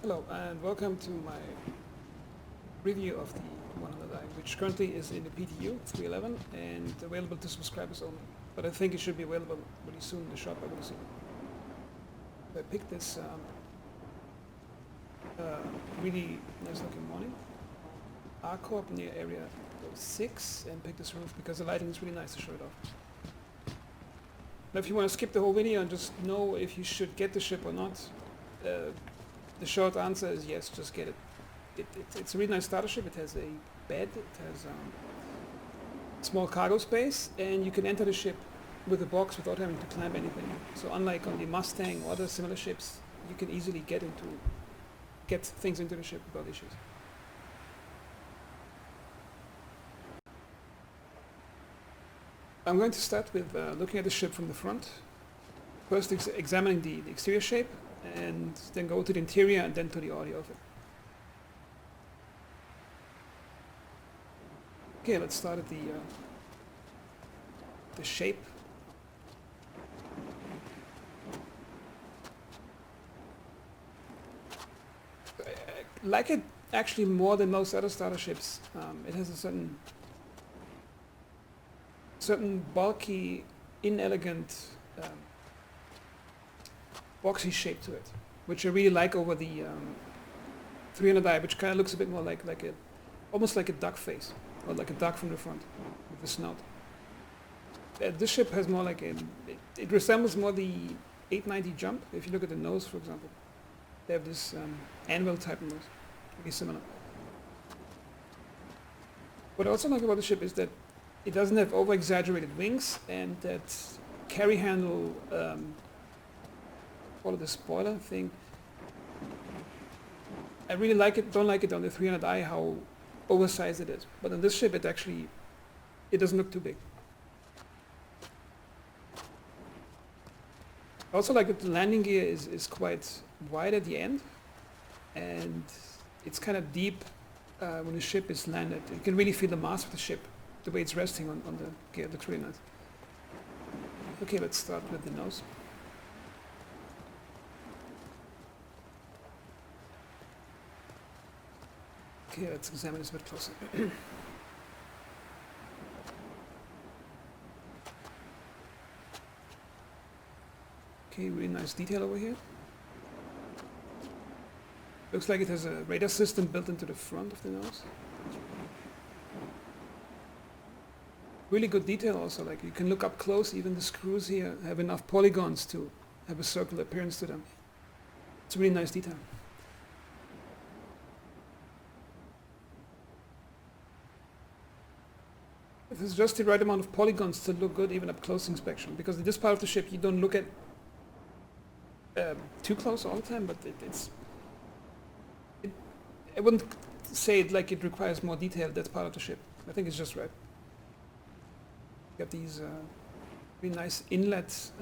Hello and welcome to my review of the 100i, which currently is in the PTU 311 and available to subscribers only. But I think it should be available really soon in the shop, I will see. I picked this really nice looking morning. R-Corp near area 6 and picked this roof because the lighting is really nice to show it off. Now if you want to skip the whole video and just know if you should get the ship or not, the short answer is yes, just get it. It's a really nice starter ship. It has a bed, it has small cargo space, and you can enter the ship with a box without having to climb anything. So unlike on the Mustang or other similar ships, you can easily get things into the ship without issues. I'm going to start with looking at the ship from the front. First examining the exterior shape, and then go to the interior and then to the audio of it. Okay, let's start at the shape. I like it actually more than most other starter ships. It has a certain bulky, inelegant, boxy shape to it, which I really like over the 300i, which kind of looks a bit more almost like a duck face, or like a duck from the front with the snout. This ship has more like it resembles more the 890 Jump. If you look at the nose, for example, they have this anvil type nose, really similar. What I also like about the ship is that it doesn't have over-exaggerated wings, and that carry handle, call it the spoiler thing. I really like it, don't like it on the 300i how oversized it is, but on this ship it doesn't look too big. I also like that the landing gear is quite wide at the end, and it's kind of deep when the ship is landed. You can really feel the mass of the ship, the way it's resting on the gear. It looks really nice. Okay, let's start with the nose. Okay, let's examine this a bit closer. Okay, really nice detail over here. Looks like it has a radar system built into the front of the nose. Really good detail also, like you can look up close, even the screws here have enough polygons to have a circular appearance to them. It's a really nice detail. It has just the right amount of polygons to look good even up close inspection, because in this part of the ship you don't look at too close all the time, but I wouldn't say it like it requires more detail, that part of the ship. I think it's just right. You got these really nice inlets,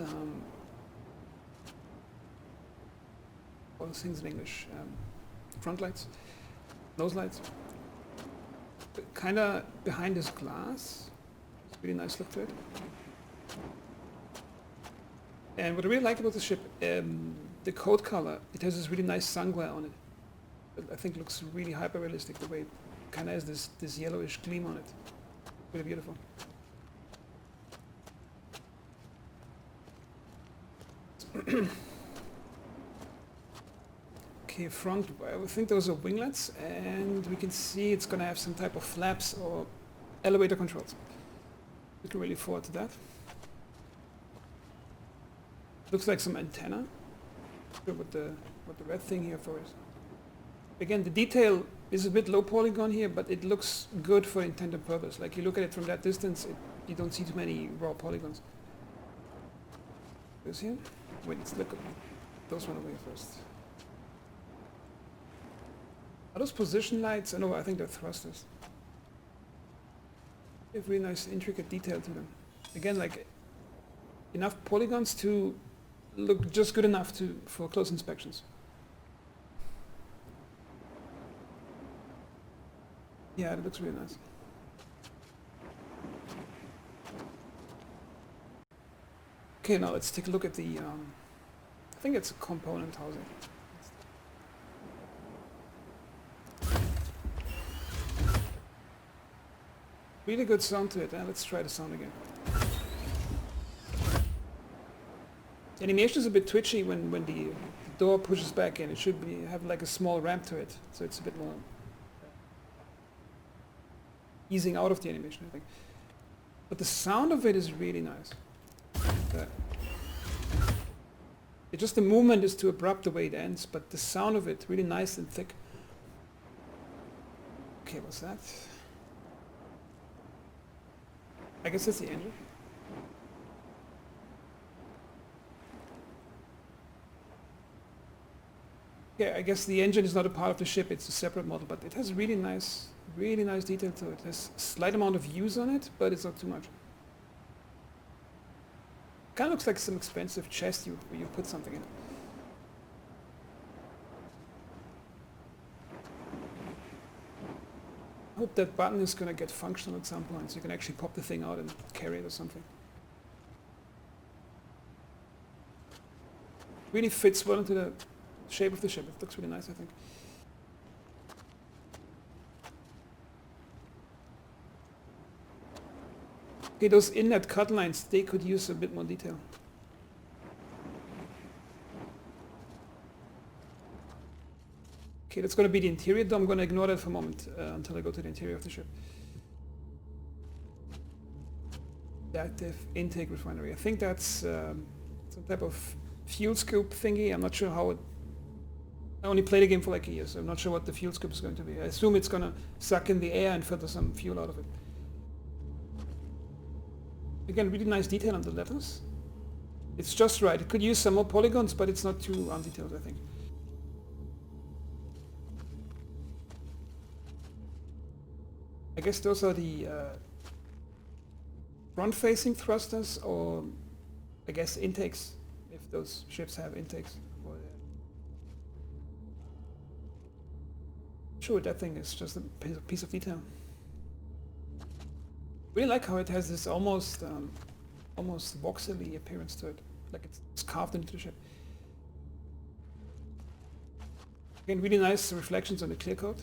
all those things in English, front lights, nose lights. Kind of behind this glass, it's a really nice look to it. And what I really like about the ship, the coat color, it has this really nice sun glare on it. I think looks really hyper realistic, the way it kind of has this yellowish gleam on it. Really beautiful. Okay, front, I think those are winglets, and we can see it's going to have some type of flaps or elevator controls. Looking really forward to that. Looks like some antenna. Not sure what the red thing here for is. Again, the detail is a bit low polygon here, but it looks good for intended purpose. Like you look at it from that distance, you don't see too many raw polygons. This here? Wait, let's look at those one over here first. Are those position lights? Oh, no, I think they're thrusters. They have really nice intricate detail to them. Again, like enough polygons to look just good enough for close inspections. Yeah, it looks really nice. Okay, now let's take a look at the, I think it's a component housing. Really good sound to it. Let's try the sound again. The animation is a bit twitchy when the door pushes back in. It should have like a small ramp to it, so it's a bit more easing out of the animation, I think. But the sound of it is really nice. Just the movement is too abrupt the way it ends, but the sound of it, really nice and thick. Okay, what's that? I guess that's the engine. Yeah, I guess the engine is not a part of the ship, it's a separate model, but it has really nice detail to it. There's a slight amount of use on it, but it's not too much. Kind of looks like some expensive chest where you put something in. I hope that button is going to get functional at some point, so you can actually pop the thing out and carry it or something. Really fits well into the shape of the ship. It looks really nice, I think. Okay, those inlet cut lines, they could use a bit more detail. Okay, that's going to be the interior though. I'm going to ignore that for a moment until I go to the interior of the ship. Adaptive intake refinery. I think that's some type of fuel scoop thingy. I'm not sure how it... I only played the game for like a year, so I'm not sure what the fuel scoop is going to be. I assume it's going to suck in the air and filter some fuel out of it. Again, really nice detail on the letters. It's just right. It could use some more polygons, but it's not too undetailed, I think. I guess those are the front-facing thrusters, or I guess intakes, if those ships have intakes. Sure, that thing is just a piece of detail. Really like how it has this almost voxely appearance to it, like it's carved into the ship. Again, really nice reflections on the clear coat.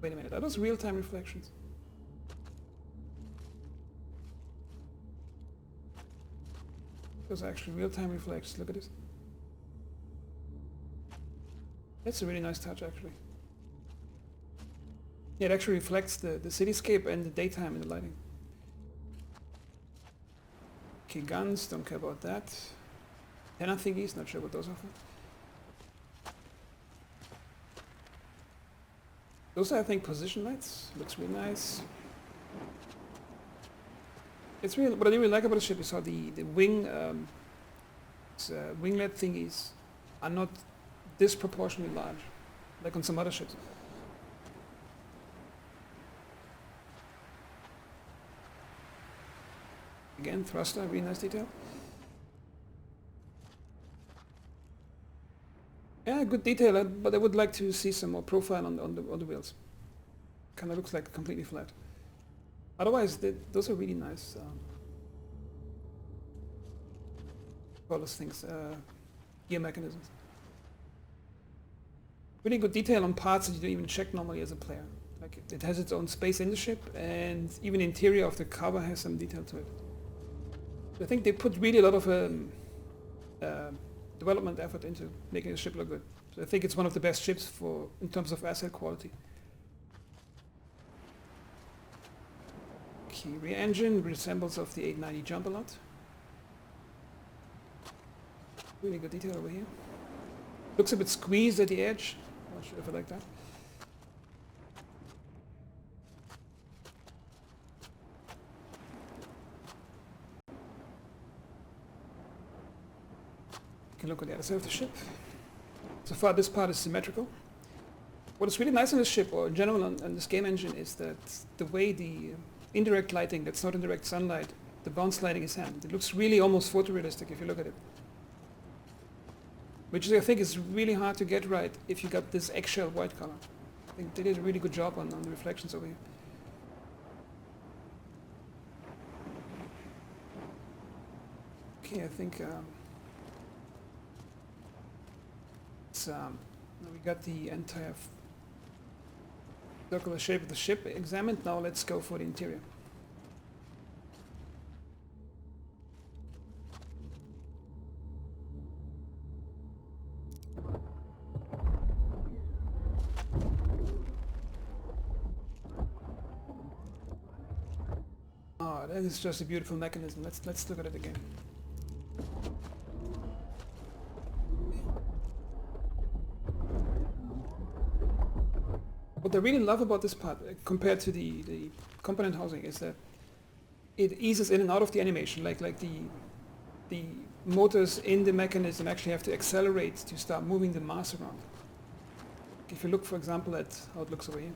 Wait a minute, are those real-time reflections? Those are actually real-time reflections, look at this. That's a really nice touch, actually. Yeah, it actually reflects the cityscape and the daytime in the lighting. Okay, guns, don't care about that. Antenna thingies, not sure what those are for. Those are, I think, position lights. Looks really nice. It's really, what I really like about the ship is how the wing, winglet thingies are not disproportionately large, like on some other ships. Again, thruster, really nice detail. Yeah, good detail, but I would like to see some more profile on the wheels. Kind of looks like completely flat. Otherwise, those are really nice. All those things, gear mechanisms. Really good detail on parts that you don't even check normally as a player. Like it has its own space in the ship, and even the interior of the cover has some detail to it. I think they put really a lot of development effort into making the ship look good. So I think it's one of the best ships in terms of asset quality. Okay, rear engine resembles of the 890 jump a lot. Really good detail over here. Looks a bit squeezed at the edge. Not sure if I like that. You can look on the other side of the ship. So far this part is symmetrical. What is really nice on this ship, or in general on this game engine, is that the way the indirect lighting, that's not in direct sunlight, the bounce lighting is handled. It looks really almost photorealistic if you look at it. Which I think is really hard to get right if you got this eggshell white color. I think they did a really good job on the reflections over here. Okay, I think we got the entire Circular shape of the ship examined. Now let's go for the interior. Oh, that is just a beautiful mechanism. Let's look at it again. What I really love about this part, compared to the component housing, is that it eases in and out of the animation. Like the motors in the mechanism actually have to accelerate to start moving the mass around. If you look, for example, at how it looks over here.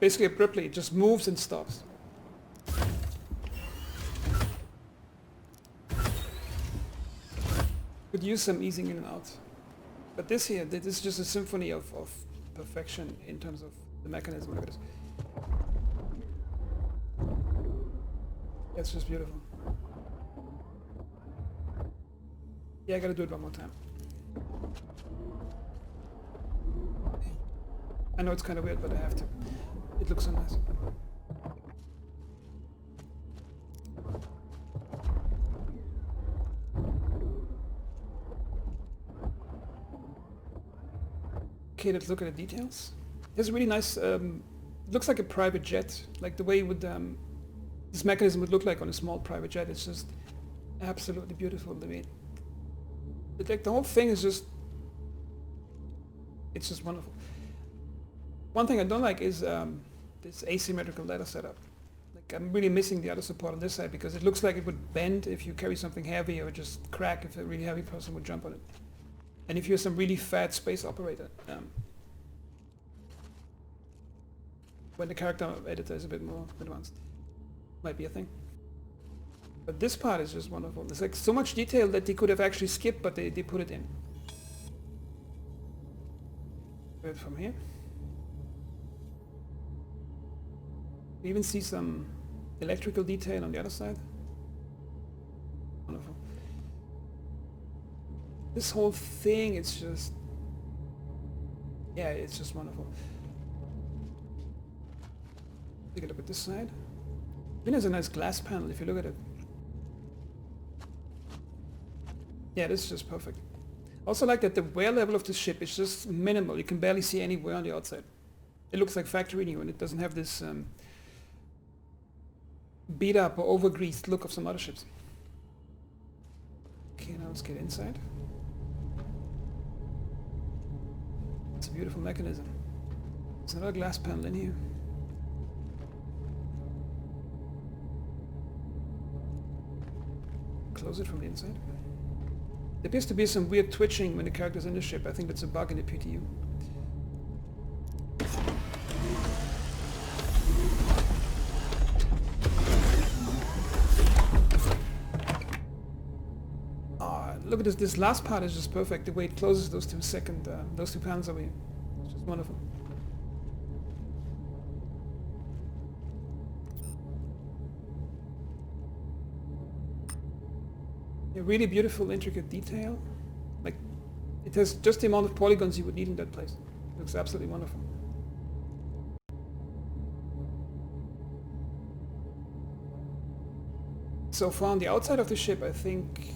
Basically abruptly, it just moves and stops. Could use some easing in and out. But this here, this is just a symphony of perfection in terms of the mechanism. Look at this. It's just beautiful. Yeah, I gotta do it one more time. I know it's kind of weird, but I have to. It looks so nice. Okay, let's look at the details. It's really nice. Looks like a private jet, like the way would this mechanism would look like on a small private jet. It's just absolutely beautiful. The way, like the whole thing is just, it's just wonderful. One thing I don't like is this asymmetrical ladder setup. Like I'm really missing the other support on this side because it looks like it would bend if you carry something heavy, or just crack if a really heavy person would jump on it. And if you're some really fat space operator, when the character editor is a bit more advanced, might be a thing. But this part is just wonderful. There's like so much detail that they could have actually skipped, but they put it in. Do it from here. You even see some electrical detail on the other side. Wonderful. This whole thing, it's just, yeah, it's just wonderful. Take a look at this side. It has a nice glass panel if you look at it. Yeah, this is just perfect. Also like that the wear level of the ship is just minimal. You can barely see any wear on the outside. It looks like factory new, and it doesn't have this beat up or over greased look of some other ships. Okay, now let's get inside. It's a beautiful mechanism. There's another glass panel in here. Close it from the inside. There appears to be some weird twitching when the character's in the ship. I think that's a bug in the PTU. Look at this. This last part is just perfect. The way it closes those two panels over here. It's just wonderful. A really beautiful, intricate detail. Like, it has just the amount of polygons you would need in that place. It looks absolutely wonderful. So far on the outside of the ship, I think,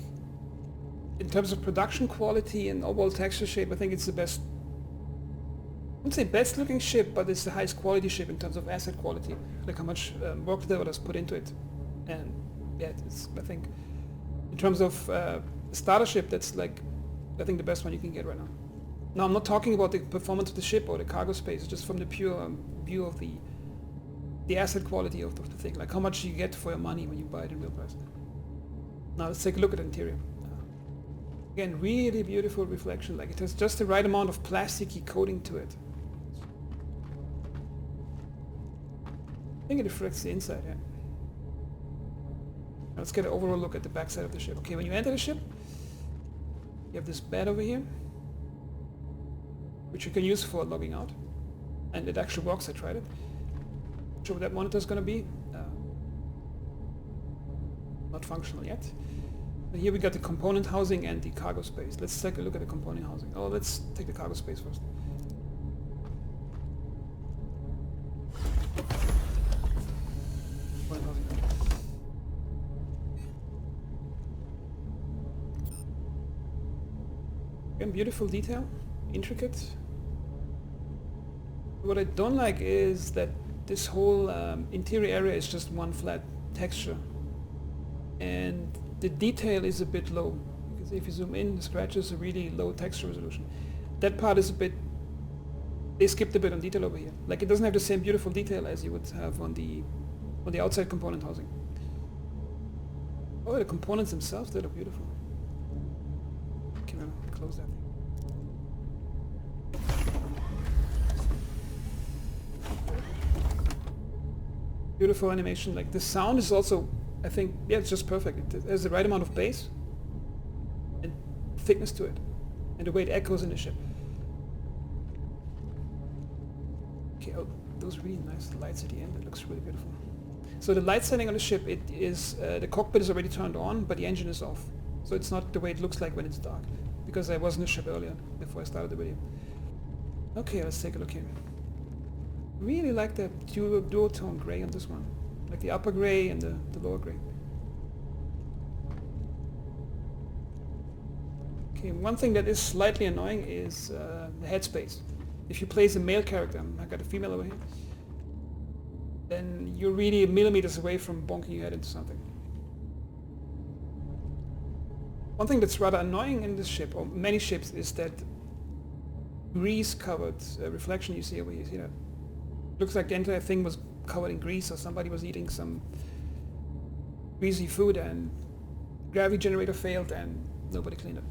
in terms of production quality and overall texture shape, I think it's the best, I wouldn't say best looking ship, but it's the highest quality ship in terms of asset quality, like how much work the developers put into it. And yeah, it's, I think, in terms of starter ship, that's like, I think the best one you can get right now. Now I'm not talking about the performance of the ship or the cargo space, just from the pure view of the asset quality of the thing, like how much you get for your money when you buy it in real price. Now let's take a look at the interior. Again, really beautiful reflection, like it has just the right amount of plasticky coating to it. I think it reflects the inside, yeah. Now let's get an overall look at the back side of the ship. Okay, when you enter the ship, you have this bed over here, which you can use for logging out. And it actually works, I tried it. Not sure what that monitor is going to be. Not functional yet. And here we got the component housing and the cargo space. Let's take a look at the component housing. Oh, let's take the cargo space first. Component housing. Again, beautiful detail, intricate. What I don't like is that this whole interior area is just one flat texture, and the detail is a bit low, because if you zoom in, the scratches are really low texture resolution. That part is a bit, they skipped a bit on detail over here. Like, it doesn't have the same beautiful detail as you would have on the outside component housing. Oh, the components themselves, they look beautiful. Can I close that thing? Beautiful animation. Like, the sound is also, I think, yeah, it's just perfect. It has the right amount of bass and thickness to it, and the way it echoes in the ship. Okay, oh, those really nice lights at the end. It looks really beautiful. So the light setting on the ship, it is the cockpit is already turned on, but the engine is off. So it's not the way it looks like when it's dark, because I was in the ship earlier before I started the video. Okay, let's take a look here. Really like the duotone gray on this one, like the upper gray and the lower gray. Okay, one thing that is slightly annoying is the headspace. If you place a male character, I got a female over here, then you're really millimeters away from bonking your head into something. One thing that's rather annoying in this ship, or many ships, is that grease-covered reflection you see over here. You see that? Looks like the entire thing was covered in grease, or somebody was eating some greasy food and gravity generator failed and nobody cleaned it.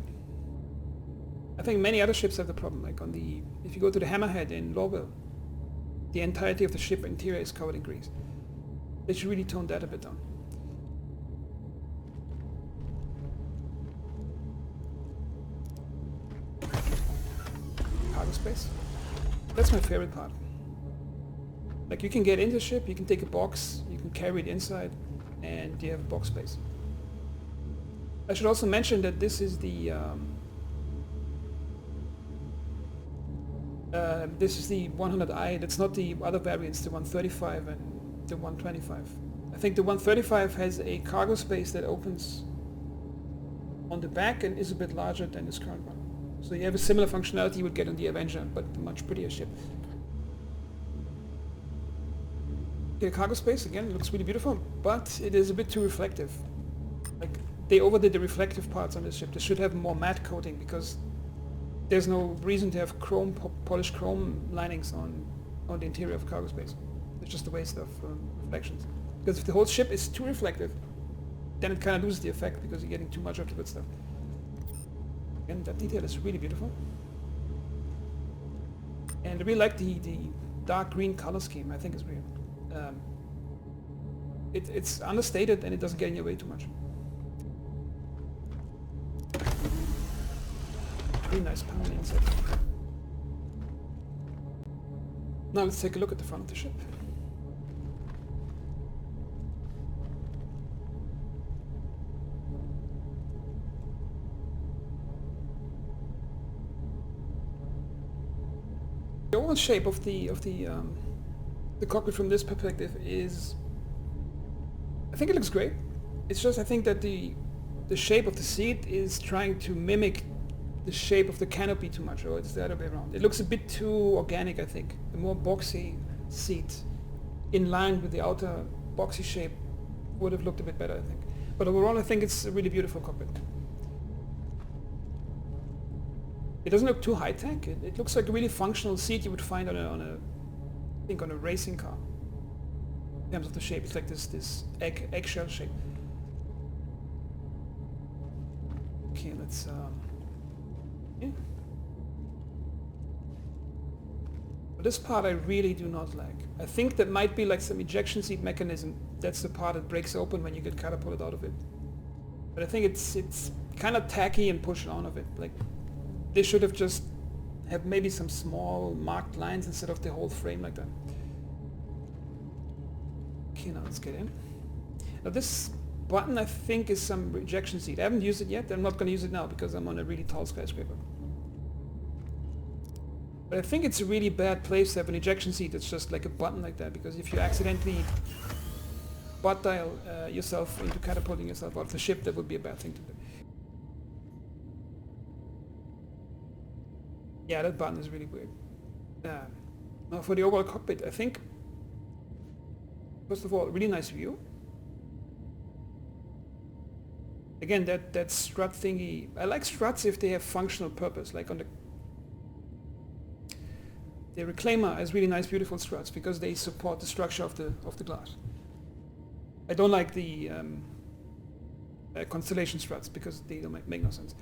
I think many other ships have the problem, like on the, if you go to the Hammerhead in Lowville, the entirety of the ship interior is covered in grease. They should really tone that a bit down. Cargo space. That's my favorite part. Like, you can get in the ship, you can take a box, you can carry it inside, and you have box space. I should also mention that this is the 100i. That's not the other variants, the 135 and the 125. I think the 135 has a cargo space that opens on the back and is a bit larger than this current one. So you have a similar functionality you would get on the Avenger, but a much prettier ship. The cargo space, again, looks really beautiful, but it is a bit too reflective. Like, they overdid the reflective parts on this ship. They should have more matte coating, because there's no reason to have chrome, polished chrome linings on the interior of cargo space. It's just a waste of reflections. Because if the whole ship is too reflective, then it kind of loses the effect, because you're getting too much of the good stuff. And that detail is really beautiful. And I really like the dark green color scheme. I think it's real. It's understated and it doesn't get in your way too much. Really nice panel inside. Now let's take a look at the front of the ship. The overall shape of the cockpit from this perspective is, I think it looks great. It's just, I think that the shape of the seat is trying to mimic the shape of the canopy too much, or it's the other way around. It looks a bit too organic, I think. A more boxy seat in line with the outer boxy shape would have looked a bit better, I think. But overall, I think it's a really beautiful cockpit. It doesn't look too high-tech. It looks like a really functional seat you would find on a racing car. In terms of the shape, it's like this eggshell shape. Okay, let's yeah. But this part I really do not like. I think that might be like some ejection seat mechanism. That's the part that breaks open when you get catapulted out of it. But I think it's kind of tacky and pushed on of it. Like, they should have just have maybe some small marked lines instead of the whole frame like that. Okay, now let's get in. Now this button I think is some ejection seat. I haven't used it yet. I'm not going to use it now because I'm on a really tall skyscraper. But I think it's a really bad place to have an ejection seat that's just like a button like that, because if you accidentally butt dial yourself into catapulting yourself out of the ship, that would be a bad thing to do. Yeah, that button is really weird. Now for the overall cockpit, I think, first of all, really nice view. Again, that strut thingy, I like struts if they have functional purpose, like on the Reclaimer has really nice beautiful struts because they support the structure of the glass. I don't like the Constellation struts because they don't make no sense.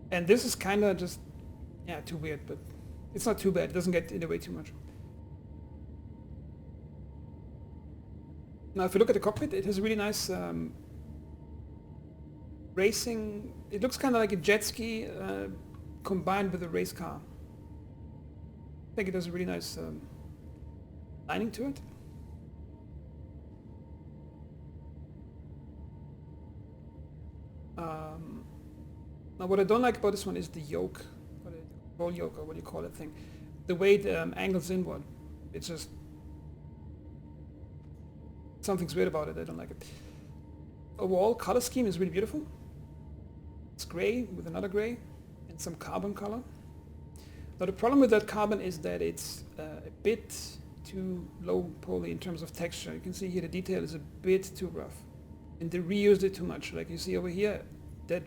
And this is kind of just, yeah, too weird, but it's not too bad. It doesn't get in the way too much. Now if you look at the cockpit, it has a really nice racing, it looks kind of like a jet ski combined with a race car. I think it has a really nice lining to it. Now what I don't like about this one is the yoke, or the control yoke, or what do you call that thing. The way it angles inward. It's just, something's weird about it, I don't like it. Overall color scheme is really beautiful. It's gray with another gray and some carbon color. Now the problem with that carbon is that it's a bit too low poly in terms of texture. You can see here the detail is a bit too rough. And they reused it too much. Like you see over here, that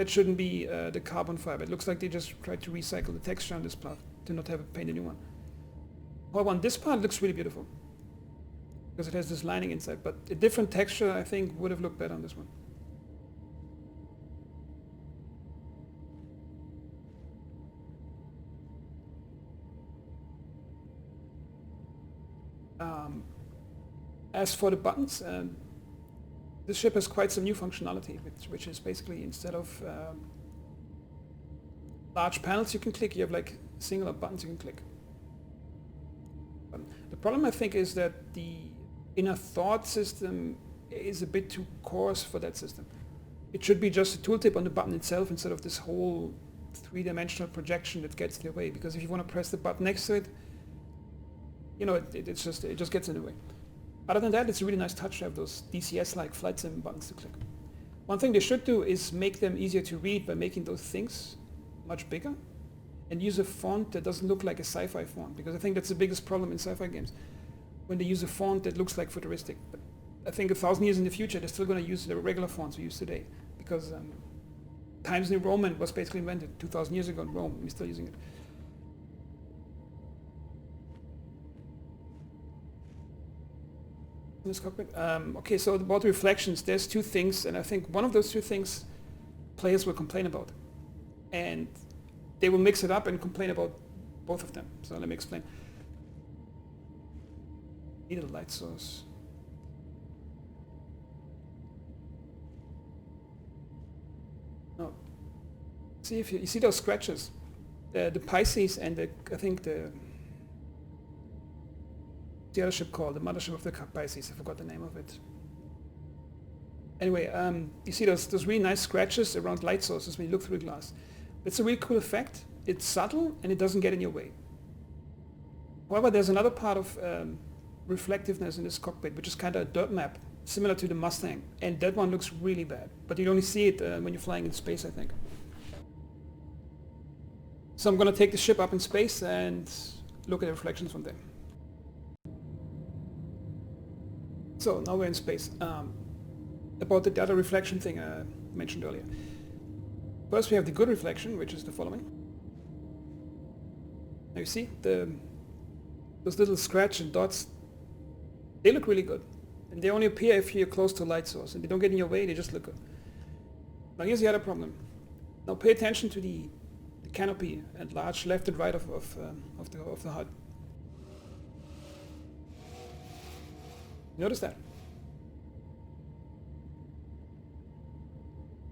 shouldn't be the carbon fiber. It looks like they just tried to recycle the texture on this part to not have to paint a new one. However, on this part it looks really beautiful because it has this lining inside, but a different texture I think would have looked better on this one. As for the buttons, this ship has quite some new functionality, which is basically instead of large panels you can click, you have like singular buttons you can click. The problem I think is that the inner thought system is a bit too coarse for that system. It should be just a tooltip on the button itself instead of this whole three-dimensional projection that gets in the way, because if you want to press the button next to it, you know, it just gets in the way. Other than that, it's a really nice touch to have those DCS-like flight sim buttons to click. One thing they should do is make them easier to read by making those things much bigger and use a font that doesn't look like a sci-fi font, because I think that's the biggest problem in sci-fi games, when they use a font that looks like futuristic. But I think 1,000 years in the future they're still going to use the regular fonts we use today, because Times New Roman was basically invented 2,000 years ago in Rome, and we're still using it. This cockpit. Okay, so about reflections, there's two things, and I think one of those two things players will complain about, and they will mix it up and complain about both of them. So let me explain. Need a light source. No. See if you see those scratches, the Pisces and I think the other ship called, the mothership of the Pisces, I forgot the name of it. Anyway, you see those really nice scratches around light sources when you look through the glass. It's a really cool effect. It's subtle and it doesn't get in your way. However, there's another part of reflectiveness in this cockpit, which is kind of a dirt map, similar to the Mustang, and that one looks really bad. But you only see it when you're flying in space, I think. So I'm going to take the ship up in space and look at the reflections from there. So now we're in space. About the data reflection thing I mentioned earlier. First we have the good reflection, which is the following. Now you see those little scratch and dots, they look really good. And they only appear if you're close to a light source, and they don't get in your way, they just look good. Now here's the other problem. Now pay attention to the canopy and large left and right of the HUD. Notice that.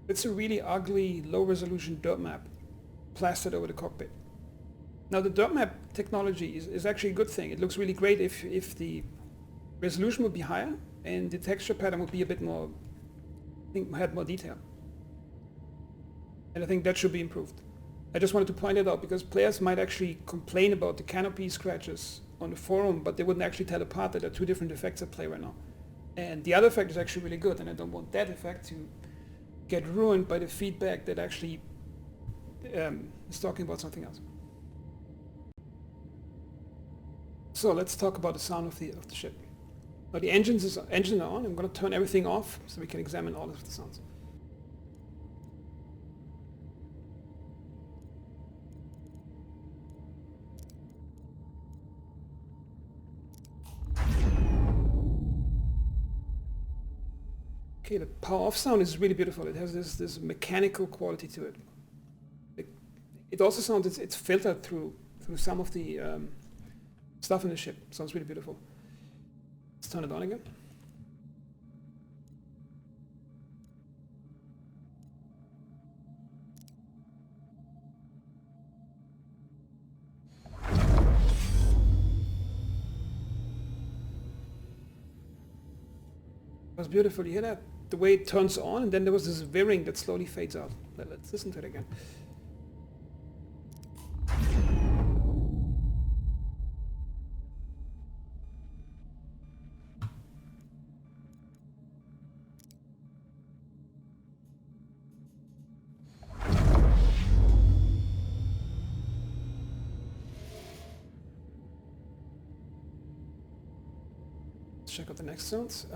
It's a really ugly, low-resolution dirt map plastered over the cockpit. Now the dirt map technology is actually a good thing. It looks really great if the resolution would be higher, and the texture pattern would be a bit more, I think, had more detail. And I think that should be improved. I just wanted to point it out because players might actually complain about the canopy scratches on the forum, but they wouldn't actually tell apart that there are two different effects at play right now. And the other effect is actually really good, and I don't want that effect to get ruined by the feedback that actually is talking about something else. So let's talk about the sound of the ship. Now the engines are on. I'm going to turn everything off so we can examine all of the sounds. Okay, the power off sound is really beautiful. It has this mechanical quality to it. It also sounds it's filtered through some of the stuff in the ship. Sounds really beautiful. Let's turn it on again. It was beautiful. You hear that? The way it turns on, and then there was this whirring that slowly fades out. Let's listen to it again. Let's check out the next sounds.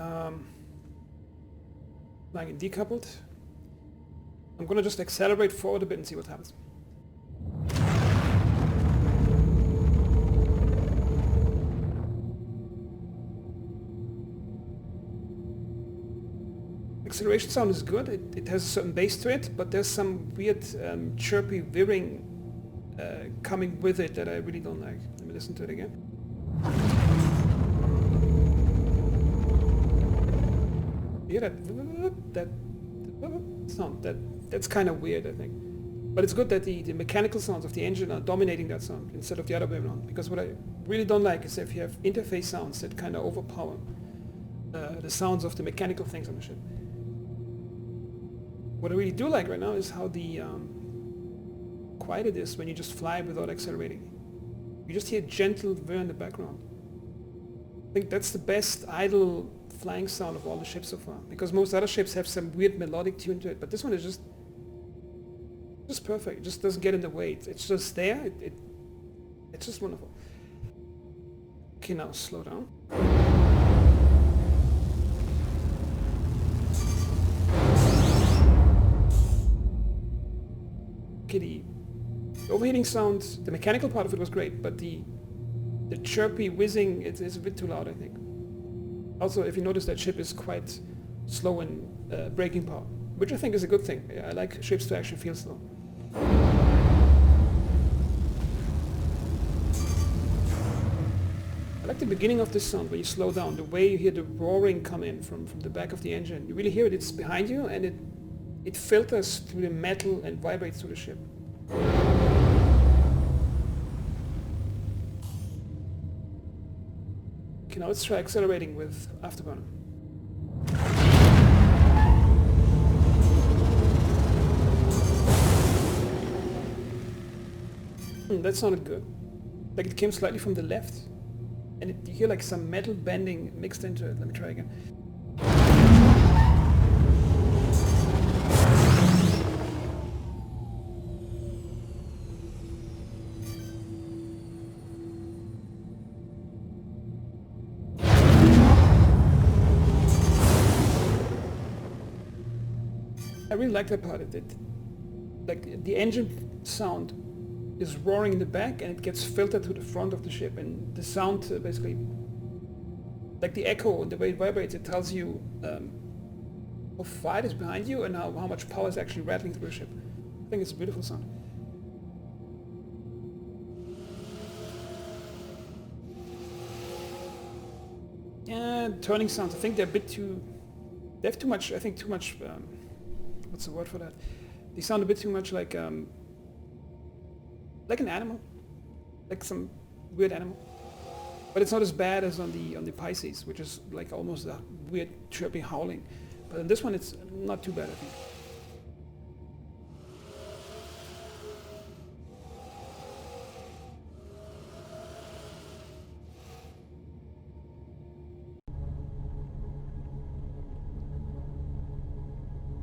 Flying in decoupled. I'm going to just accelerate forward a bit and see what happens. Acceleration sound is good. It has a certain bass to it, but there's some weird chirpy whirring coming with it that I really don't like. Let me listen to it again. You hear that sound? That's kind of weird, I think. But it's good that the mechanical sounds of the engine are dominating that sound instead of the other way around. Because what I really don't like is if you have interface sounds that kind of overpower the sounds of the mechanical things on the ship. What I really do like right now is how quiet it is when you just fly without accelerating. You just hear gentle whir in the background. I think that's the best idle flying sound of all the ships so far, because most other ships have some weird melodic tune to it, but this one is just perfect. It just doesn't get in the way. It's just there. It's just wonderful. Okay, now slow down. Okay, the overheating sound, the mechanical part of it was great, but the chirpy whizzing is a bit too loud, I think. Also, if you notice, that ship is quite slow in braking power, which I think is a good thing. I like ships to actually feel slow. I like the beginning of this sound where you slow down, the way you hear the roaring come in from the back of the engine. You really hear it, it's behind you, and it filters through the metal and vibrates through the ship. Okay, now let's try accelerating with Afterburner. That sounded good. Like it came slightly from the left, and you hear like some metal bending mixed into it. Let me try again. I really like that part. Like the engine sound is roaring in the back, and it gets filtered to the front of the ship, and the sound basically, like the echo and the way it vibrates, it tells you how far it is behind you and how much power is actually rattling through the ship. I think it's a beautiful sound. Yeah, turning sounds. I think they're a bit too. They have too much. I think too much. What's the word for that? They sound a bit too much like an animal, like some weird animal. But it's not as bad as on the Pisces, which is like almost a weird chirpy howling. But in this one, it's not too bad, I think.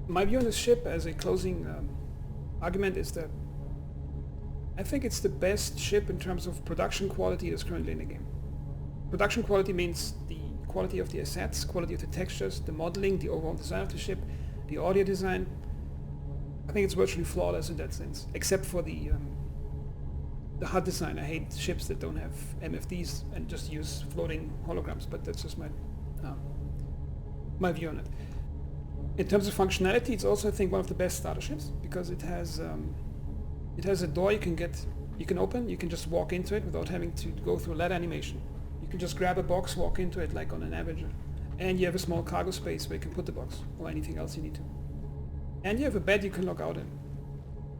My view on this ship as a closing argument is that I think it's the best ship in terms of production quality that's currently in the game. Production quality means the quality of the assets, quality of the textures, the modeling, the overall design of the ship, the audio design. I think it's virtually flawless in that sense, except for the HUD design. I hate ships that don't have MFDs and just use floating holograms, but that's just my view on it. In terms of functionality, it's also, I think, one of the best starter ships because it has a door you can open. You can just walk into it without having to go through a ladder animation. You can just grab a box, walk into it like on an Avenger, and you have a small cargo space where you can put the box or anything else you need to. And you have a bed you can log out in,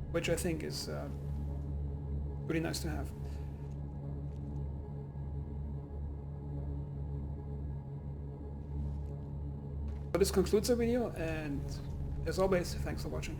which I think is pretty nice to have. So this concludes the video, and as always, thanks for watching.